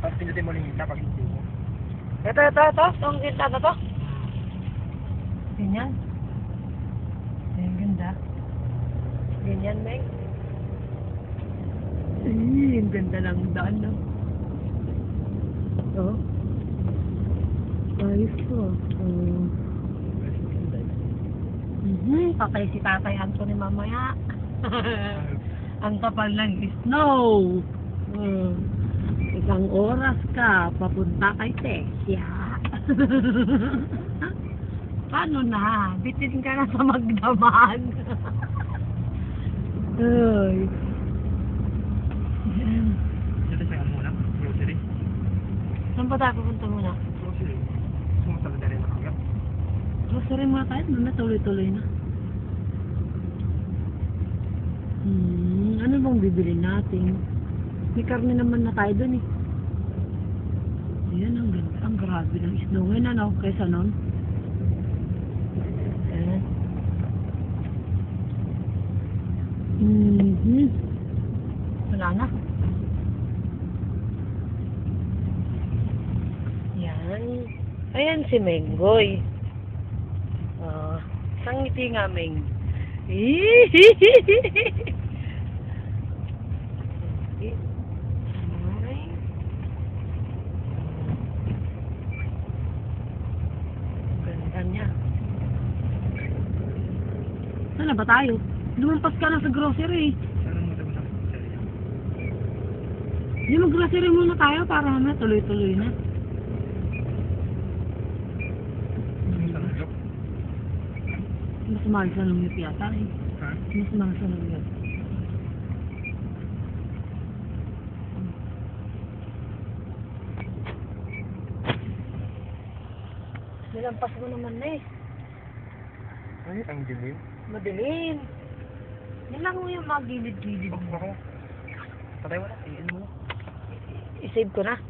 Tapos pinutin mo yung hita pag hindi mo. Ito. Itong ginta na to. Ganyan. Ay, ganda. Ganyan, Meg. Ay, ang ganda lang daan, no? Ito. Ayos to. Patay si Tatay Anthony mamaya. Ang kapal ng snow. Isang oras ka, papunta kay Tessia. Paano na? Bitin ka na sa magdamag. Ay. Dito siya ang muna. Grocery. Saan ba tayo pupunta muna? Grocery. Sumasala na rin ako. Grocery muna tayo. Muna tuloy-tuloy na. Ano bang bibili natin? May karne naman na tayo dun eh. Ayan, ang ganda. Ang grabe ng snow ngayon, ano? Kaysa nun. Ayan. Wala na. Yan. Ayan si Menggoy. Sang ngiti nga, Meng. Ganda niya. Saan na ba tayo? Lumampas ka na sa grocery. Saan mo daw sa grocery? Di mag-grocery muna tayo para na tuloy-tuloy na. Mas mahal sa nung yata eh. Ha? Mas mahal sa nung yata. Nilampas mo naman na eh. Ay, ang dilim. Madilim. Yan lang mo yung mga gilid-gilid. Ako. Patay mo na. Iyan mo. I-save ko na.